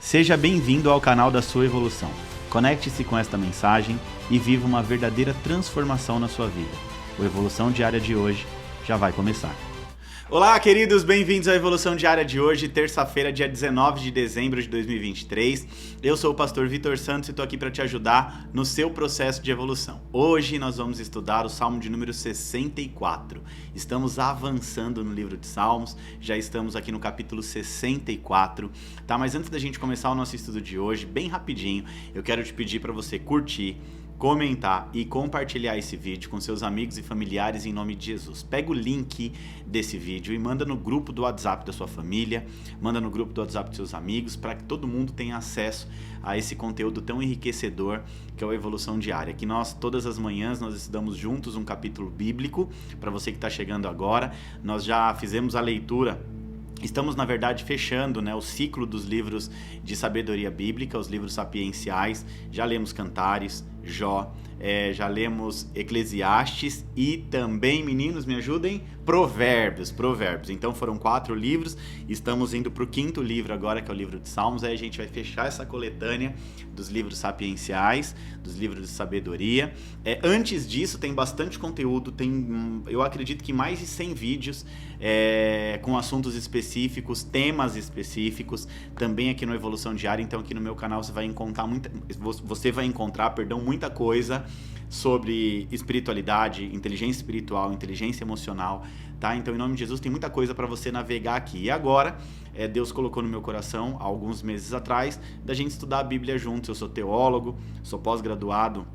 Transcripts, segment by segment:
Seja bem-vindo ao canal da sua evolução. Conecte-se com esta mensagem e viva uma verdadeira transformação na sua vida. O Evolução Diária de hoje já vai começar. Olá, queridos, bem-vindos à Evolução Diária de hoje, terça-feira, dia 19 de dezembro de 2023. Eu sou o pastor Vitor Santos e estou aqui para te ajudar no seu processo de evolução. Hoje nós vamos estudar o Salmo de número 64. Estamos avançando no livro de Salmos, já estamos aqui no capítulo 64, tá? Mas antes da gente começar o nosso estudo de hoje, bem rapidinho, eu quero te pedir para você curtir, comentar e compartilhar esse vídeo com seus amigos e familiares em nome de Jesus. Pega o link desse vídeo e manda no grupo do WhatsApp da sua família, manda no grupo do WhatsApp dos seus amigos, para que todo mundo tenha acesso a esse conteúdo tão enriquecedor que é o Evolução Diária. Que nós, todas as manhãs, nós estudamos juntos um capítulo bíblico. Para você que está chegando agora, nós já fizemos a leitura. Estamos, na verdade, fechando, o ciclo dos livros de sabedoria bíblica, os livros sapienciais. Já lemos Cantares, Jó, já lemos Eclesiastes e também, meninos, me ajudem, Provérbios. Então foram 4 livros, estamos indo para o 5º livro agora, que é o livro de Salmos. Aí a gente vai fechar essa coletânea dos livros sapienciais, dos livros de sabedoria. Antes disso tem bastante conteúdo, eu acredito que mais de 100 vídeos com assuntos específicos, temas específicos, também aqui no Evolução Diária. Então aqui no meu canal você vai encontrar muita coisa sobre espiritualidade, inteligência espiritual, inteligência emocional, tá? Então, em nome de Jesus, tem muita coisa para você navegar aqui. E agora, Deus colocou no meu coração, há alguns meses atrás, da gente estudar a Bíblia juntos. Eu sou teólogo, sou pós-graduado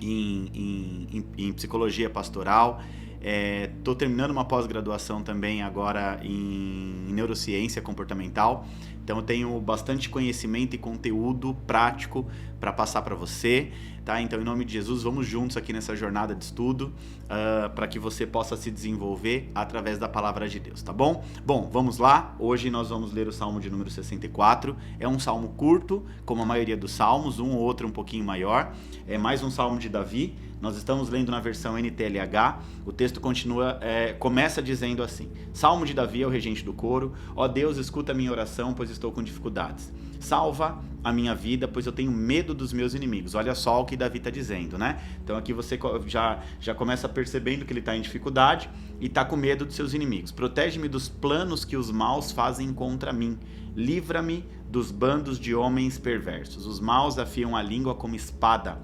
em psicologia pastoral, estou terminando uma pós-graduação também agora em neurociência comportamental. Então eu tenho bastante conhecimento e conteúdo prático para passar para você, tá? Então, em nome de Jesus, vamos juntos aqui nessa jornada de estudo para que você possa se desenvolver através da palavra de Deus, tá bom? Bom, vamos lá. Hoje nós vamos ler o Salmo de número 64. É um salmo curto, como a maioria dos salmos, um ou outro um pouquinho maior. É mais um salmo de Davi. Nós estamos lendo na versão NTLH. O texto começa dizendo assim: Salmo de Davi é o regente do coro. Ó Deus, escuta a minha oração, pois estou com dificuldades. Salva a minha vida, pois eu tenho medo dos meus inimigos. Olha só o que Davi está dizendo, né? Então aqui você já começa percebendo que ele está em dificuldade e está com medo dos seus inimigos. Protege-me dos planos que os maus fazem contra mim. Livra-me dos bandos de homens perversos. Os maus afiam a língua como espada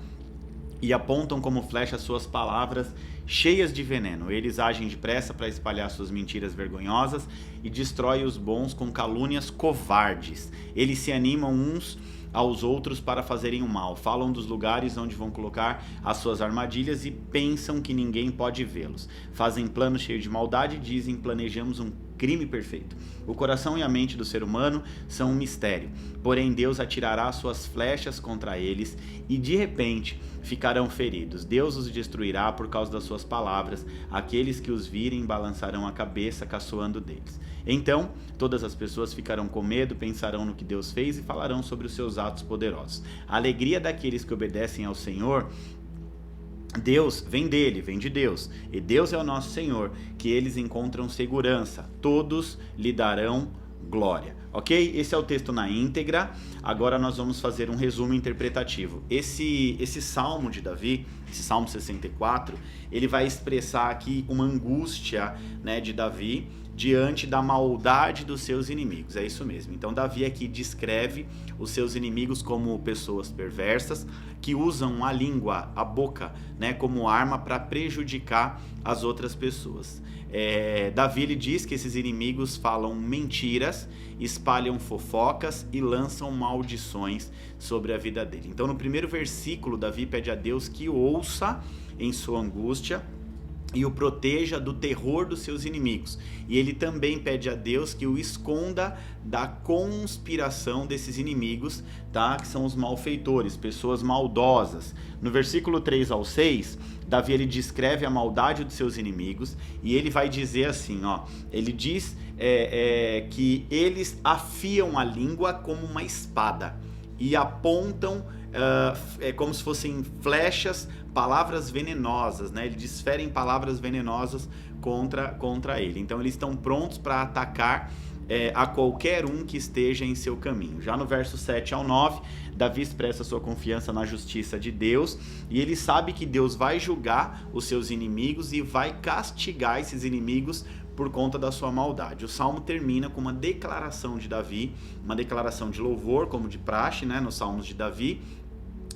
e apontam como flecha suas palavras cheias de veneno. Eles agem depressa para espalhar suas mentiras vergonhosas e destroem os bons com calúnias covardes. Eles se animam uns aos outros para fazerem o mal. Falam dos lugares onde vão colocar as suas armadilhas e pensam que ninguém pode vê-los. Fazem planos cheios de maldade e dizem: planejamos um crime perfeito. O coração e a mente do ser humano são um mistério. Porém, Deus atirará suas flechas contra eles e, de repente, ficarão feridos. Deus os destruirá por causa das suas palavras. Aqueles que os virem balançarão a cabeça, caçoando deles. Então, todas as pessoas ficarão com medo, pensarão no que Deus fez e falarão sobre os seus atos poderosos. A alegria daqueles que obedecem ao Senhor Deus vem de Deus, e Deus é o nosso Senhor, que eles encontram segurança, todos lhe darão glória. Ok? Esse é o texto na íntegra. Agora nós vamos fazer um resumo interpretativo. Esse salmo de Davi, esse salmo 64, ele vai expressar aqui uma angústia, de Davi diante da maldade dos seus inimigos. É isso mesmo. Então Davi aqui descreve os seus inimigos como pessoas perversas que usam a língua, a boca, como arma para prejudicar as outras pessoas. Davi ele diz que esses inimigos falam mentiras, espalham fofocas e lançam maldições sobre a vida dele. Então, no primeiro versículo, Davi pede a Deus que ouça em sua angústia e o proteja do terror dos seus inimigos. E ele também pede a Deus que o esconda da conspiração desses inimigos, tá? Que são os malfeitores, pessoas maldosas. No versículo 3 ao 6, Davi ele descreve a maldade dos seus inimigos e ele vai dizer assim, ele diz que eles afiam a língua como uma espada e apontam como se fossem flechas, palavras venenosas, Eles desferem palavras venenosas contra ele. Então eles estão prontos para atacar a qualquer um que esteja em seu caminho. Já no verso 7 ao 9, Davi expressa sua confiança na justiça de Deus e ele sabe que Deus vai julgar os seus inimigos e vai castigar esses inimigos por conta da sua maldade. O salmo termina com uma declaração de Davi, uma declaração de louvor, como de praxe, né, nos salmos de Davi.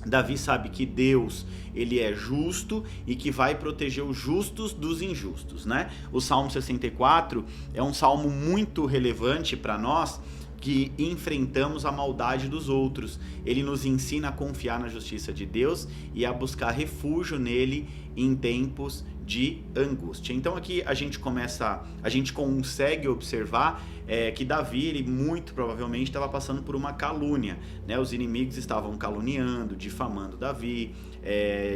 Davi sabe que Deus, ele é justo e que vai proteger os justos dos injustos, né? O Salmo 64 é um salmo muito relevante para nós que enfrentamos a maldade dos outros. Ele nos ensina a confiar na justiça de Deus e a buscar refúgio nele em tempos de angústia. Então aqui a gente consegue observar que Davi, ele muito provavelmente estava passando por uma calúnia, né? Os inimigos estavam caluniando, difamando Davi,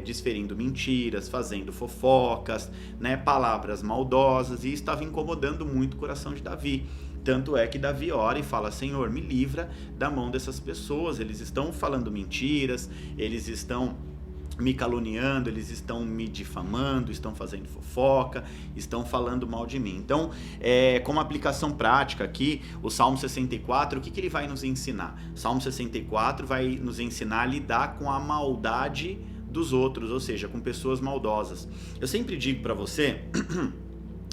desferindo mentiras, fazendo fofocas, né? Palavras maldosas, e isso estava incomodando muito o coração de Davi. Tanto é que Davi ora e fala: Senhor, me livra da mão dessas pessoas, eles estão falando mentiras, eles estão me caluniando, eles estão me difamando, estão fazendo fofoca, estão falando mal de mim. Então, como aplicação prática aqui, o Salmo 64, o que ele vai nos ensinar? O Salmo 64 vai nos ensinar a lidar com a maldade dos outros, ou seja, com pessoas maldosas. Eu sempre digo para você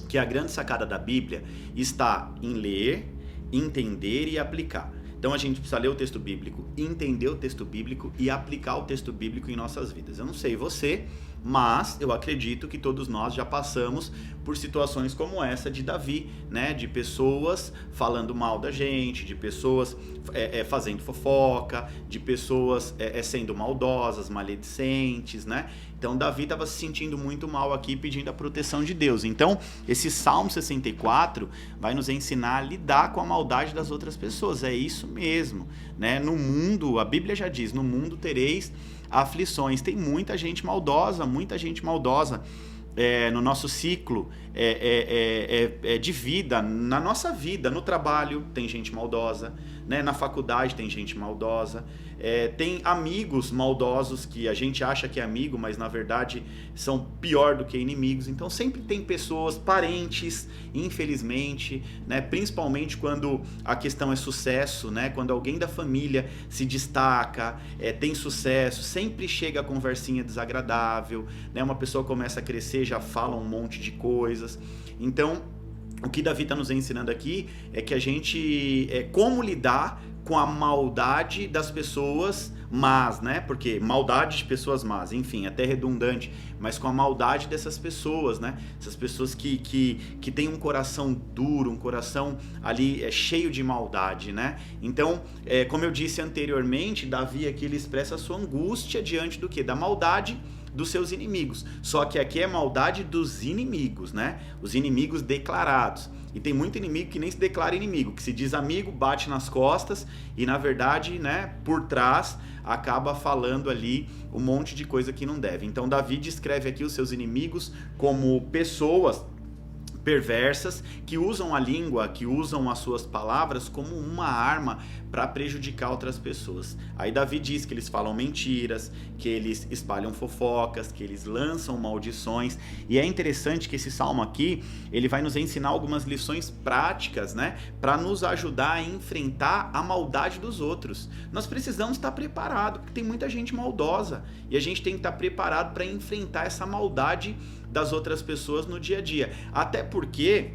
que a grande sacada da Bíblia está em ler, entender e aplicar. Então a gente precisa ler o texto bíblico, entender o texto bíblico e aplicar o texto bíblico em nossas vidas. Eu não sei você, mas eu acredito que todos nós já passamos por situações como essa de Davi, né? De pessoas falando mal da gente, de pessoas fazendo fofoca, de pessoas sendo maldosas, maledicentes, né? Então Davi estava se sentindo muito mal aqui, pedindo a proteção de Deus. Então esse Salmo 64 vai nos ensinar a lidar com a maldade das outras pessoas. É isso mesmo, né? No mundo, a Bíblia já diz, no mundo tereis aflições. Tem muita gente maldosa, no nosso ciclo de vida, na nossa vida, no trabalho tem gente maldosa, né? Na faculdade tem gente maldosa, tem amigos maldosos que a gente acha que é amigo, mas na verdade são pior do que inimigos. Então sempre tem pessoas, parentes, infelizmente, né? Principalmente quando a questão é sucesso, né? Quando alguém da família se destaca, tem sucesso, sempre chega a conversinha desagradável, né? Uma pessoa começa a crescer, já fala um monte de coisas. Então o que Davi está nos ensinando aqui é que a gente, como lidar com a maldade das pessoas más, né? Porque maldade de pessoas más, enfim, até redundante, mas com a maldade dessas pessoas, né? Essas pessoas que têm um coração duro, um coração ali cheio de maldade, né? Então, como eu disse anteriormente, Davi aqui ele expressa a sua angústia diante do quê? Da maldade dos seus inimigos. Só que aqui é maldade dos inimigos, né? Os inimigos declarados. E tem muito inimigo que nem se declara inimigo, que se diz amigo, bate nas costas e na verdade, né, por trás acaba falando ali um monte de coisa que não deve. Então Davi descreve aqui os seus inimigos como pessoas perversas que usam a língua, que usam as suas palavras como uma arma para prejudicar outras pessoas. Aí Davi diz que eles falam mentiras, que eles espalham fofocas, que eles lançam maldições. E é interessante que esse salmo aqui, ele vai nos ensinar algumas lições práticas, né, para nos ajudar a enfrentar a maldade dos outros. Nós precisamos estar preparados, porque tem muita gente maldosa e a gente tem que estar preparado para enfrentar essa maldade das outras pessoas no dia a dia. Até porque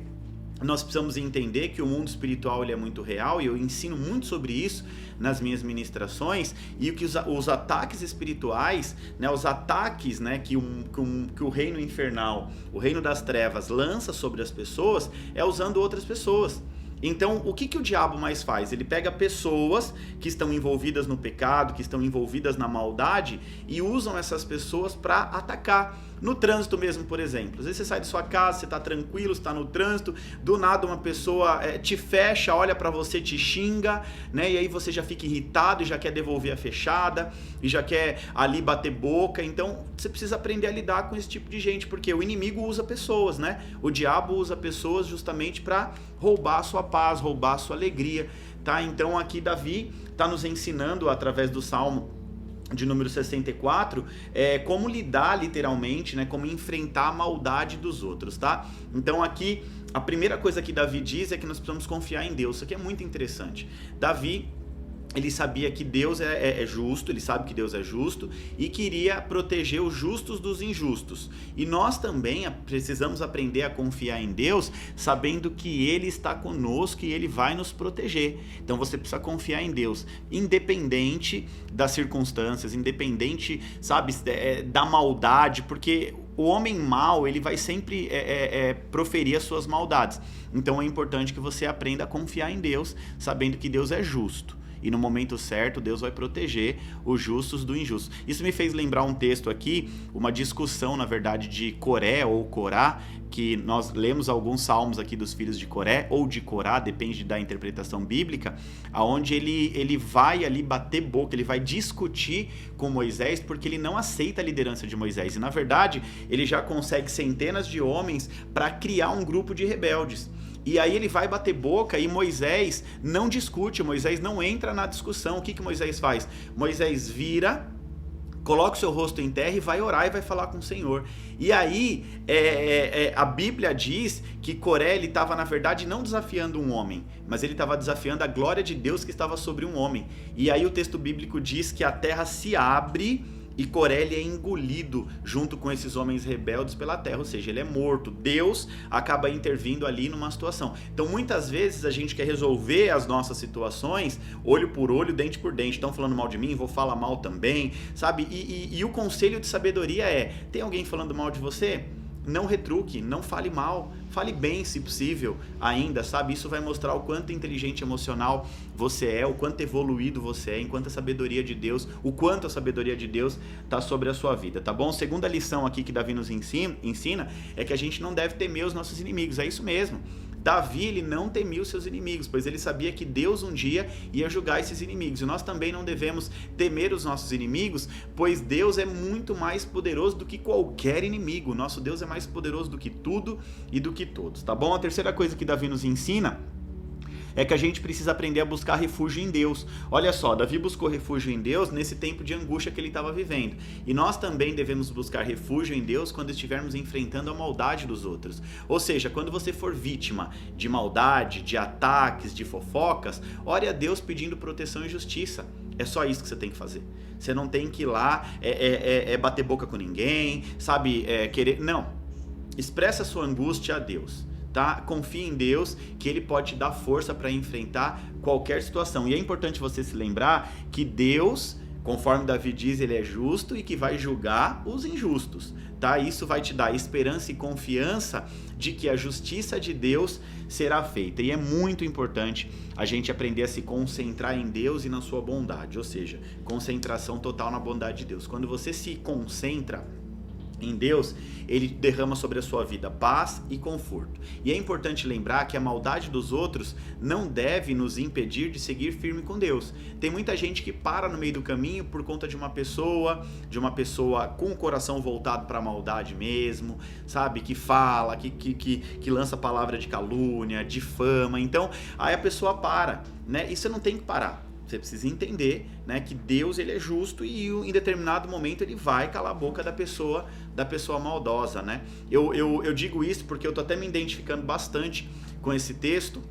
nós precisamos entender que o mundo espiritual ele é muito real e eu ensino muito sobre isso nas minhas ministrações, e que os ataques espirituais, né, os ataques, né, que o reino infernal, o reino das trevas lança sobre as pessoas é usando outras pessoas. Então, o que o diabo mais faz? Ele pega pessoas que estão envolvidas no pecado, que estão envolvidas na maldade e usam essas pessoas para atacar. No trânsito mesmo, por exemplo. Às vezes você sai de sua casa, você está tranquilo, está no trânsito, do nada uma pessoa te fecha, olha para você, te xinga, né? E aí você já fica irritado e já quer devolver a fechada e já quer ali bater boca. Então, você precisa aprender a lidar com esse tipo de gente, porque o inimigo usa pessoas, né? O diabo usa pessoas justamente para roubar a sua paz, roubar a sua alegria, tá? Então aqui Davi está nos ensinando através do Salmo de número 64, como lidar literalmente, né, como enfrentar a maldade dos outros, tá? Então aqui a primeira coisa que Davi diz é que nós precisamos confiar em Deus. Isso aqui é muito interessante. Davi, ele sabia que Deus é justo, ele sabe que Deus é justo e queria proteger os justos dos injustos. E nós também precisamos aprender a confiar em Deus, sabendo que Ele está conosco e Ele vai nos proteger. Então você precisa confiar em Deus, independente das circunstâncias, independente, sabe, da maldade, porque o homem mau, ele vai sempre proferir as suas maldades. Então é importante que você aprenda a confiar em Deus, sabendo que Deus é justo. E no momento certo, Deus vai proteger os justos do injusto. Isso me fez lembrar um texto aqui, uma discussão, na verdade, de Coré ou Corá, que nós lemos alguns salmos aqui dos filhos de Coré, ou de Corá, depende da interpretação bíblica, aonde ele vai ali bater boca, ele vai discutir com Moisés, porque ele não aceita a liderança de Moisés. E, na verdade, ele já consegue centenas de homens para criar um grupo de rebeldes. E aí ele vai bater boca e Moisés não discute, Moisés não entra na discussão. O que Moisés faz? Moisés vira, coloca o seu rosto em terra e vai orar e vai falar com o Senhor. E aí a Bíblia diz que Coré estava, na verdade, não desafiando um homem, mas ele estava desafiando a glória de Deus que estava sobre um homem. E aí o texto bíblico diz que a terra se abre e Coré é engolido junto com esses homens rebeldes pela terra, ou seja, ele é morto. Deus acaba intervindo ali numa situação. Então muitas vezes a gente quer resolver as nossas situações olho por olho, dente por dente. Estão falando mal de mim, vou falar mal também, sabe? E o conselho de sabedoria tem alguém falando mal de você? Não retruque, não fale mal, fale bem se possível ainda, sabe? Isso vai mostrar o quanto inteligente emocional você é, o quanto evoluído você é, enquanto a sabedoria de Deus, o quanto a sabedoria de Deus está sobre a sua vida, tá bom? Segunda lição aqui que Davi nos ensina é que a gente não deve temer os nossos inimigos, é isso mesmo. Davi, ele não temia os seus inimigos, pois ele sabia que Deus um dia ia julgar esses inimigos. E nós também não devemos temer os nossos inimigos, pois Deus é muito mais poderoso do que qualquer inimigo. Nosso Deus é mais poderoso do que tudo e do que todos, tá bom? A terceira coisa que Davi nos ensina é que a gente precisa aprender a buscar refúgio em Deus. Olha só, Davi buscou refúgio em Deus nesse tempo de angústia que ele estava vivendo. E nós também devemos buscar refúgio em Deus quando estivermos enfrentando a maldade dos outros. Ou seja, quando você for vítima de maldade, de ataques, de fofocas, ore a Deus pedindo proteção e justiça. É só isso que você tem que fazer. Você não tem que ir lá bater boca com ninguém, sabe, querer... Não. Expressa a sua angústia a Deus. Tá? Confie em Deus, que Ele pode te dar força para enfrentar qualquer situação. E é importante você se lembrar que Deus, conforme Davi diz, Ele é justo e que vai julgar os injustos. Tá? Isso vai te dar esperança e confiança de que a justiça de Deus será feita. E é muito importante a gente aprender a se concentrar em Deus e na sua bondade. Ou seja, concentração total na bondade de Deus. Quando você se concentra em Deus, Ele derrama sobre a sua vida paz e conforto. E é importante lembrar que a maldade dos outros não deve nos impedir de seguir firme com Deus. Tem muita gente que para no meio do caminho por conta de uma pessoa com o coração voltado para a maldade mesmo, sabe? Que fala, que lança palavra de calúnia, difama. Então, aí a pessoa para, né? E você não tem que parar. Você precisa entender, né, que Deus, ele é justo e em determinado momento ele vai calar a boca da pessoa maldosa, né? Eu digo isso porque eu tô até me identificando bastante com esse texto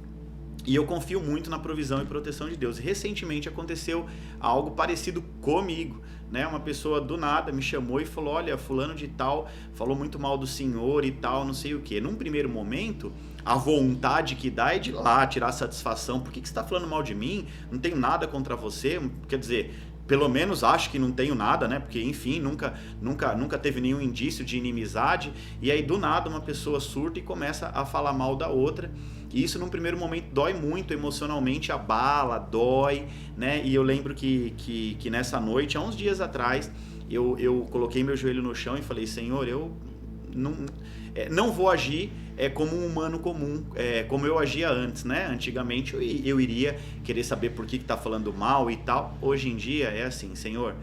e eu confio muito na provisão e proteção de Deus. Recentemente aconteceu algo parecido comigo, né? Uma pessoa do nada me chamou e falou: olha, fulano de tal falou muito mal do Senhor e tal, não sei o quê. Num primeiro momento, a vontade que dá é de ir lá tirar satisfação. Por que você está falando mal de mim? Não tenho nada contra você. Quer dizer, pelo menos acho que não tenho nada, né? Porque, enfim, nunca teve nenhum indício de inimizade. E aí, do nada, uma pessoa surta e começa a falar mal da outra. E isso, num primeiro momento, dói muito emocionalmente, abala, dói, né? E eu lembro que nessa noite, há uns dias atrás, eu coloquei meu joelho no chão e falei: Senhor, eu não vou agir como um humano comum, como eu agia antes, né? Antigamente eu iria querer saber por que tá falando mal e tal. Hoje em dia é assim: Senhor,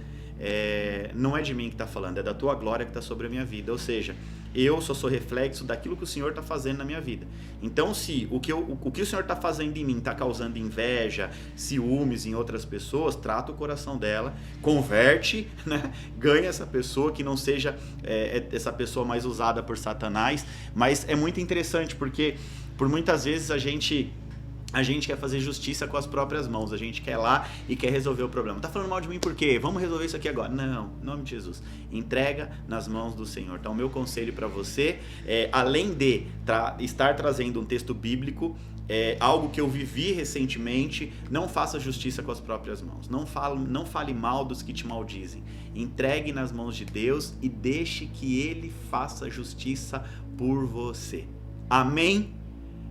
não é de mim que tá falando, é da tua glória que tá sobre a minha vida. Ou seja, eu só sou reflexo daquilo que o Senhor tá fazendo na minha vida. Então, se o que o Senhor tá fazendo em mim tá causando inveja, ciúmes em outras pessoas, trata o coração dela, converte, né? Ganha essa pessoa, que não seja essa pessoa mais usada por Satanás. Mas é muito interessante porque Por muitas vezes a gente quer fazer justiça com as próprias mãos, a gente quer ir lá e quer resolver o problema. Tá falando mal de mim por quê? Vamos resolver isso aqui agora. Não, em nome de Jesus. Entrega nas mãos do Senhor. Então, o meu conselho para você, além de estar trazendo um texto bíblico, algo que eu vivi recentemente, não faça justiça com as próprias mãos. Não fale mal dos que te maldizem. Entregue nas mãos de Deus e deixe que Ele faça justiça por você. Amém?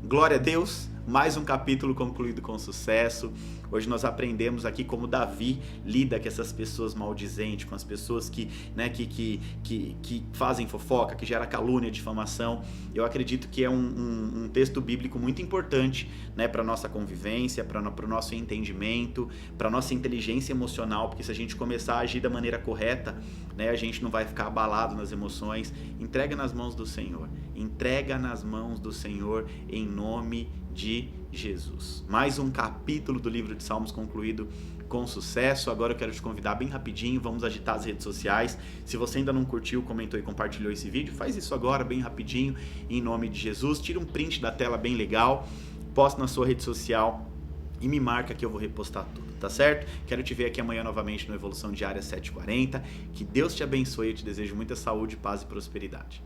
Glória a Deus. Mais um capítulo concluído com sucesso. Hoje nós aprendemos aqui como Davi lida com essas pessoas maldizentes, com as pessoas que fazem fofoca, que gera calúnia, difamação. Eu acredito que é um texto bíblico muito importante, né, para a nossa convivência, para o nosso entendimento, para a nossa inteligência emocional, porque se a gente começar a agir da maneira correta, né, a gente não vai ficar abalado nas emoções. Entrega nas mãos do Senhor. Entrega nas mãos do Senhor em nome de Jesus. Mais um capítulo do livro de Salmos concluído com sucesso. Agora eu quero te convidar bem rapidinho, vamos agitar as redes sociais. Se você ainda não curtiu, comentou e compartilhou esse vídeo, faz isso agora bem rapidinho, em nome de Jesus. Tira um print da tela bem legal, posta na sua rede social e me marca que eu vou repostar tudo, tá certo? Quero te ver aqui amanhã novamente no Evolução Diária 7h40. Que Deus te abençoe, eu te desejo muita saúde, paz e prosperidade.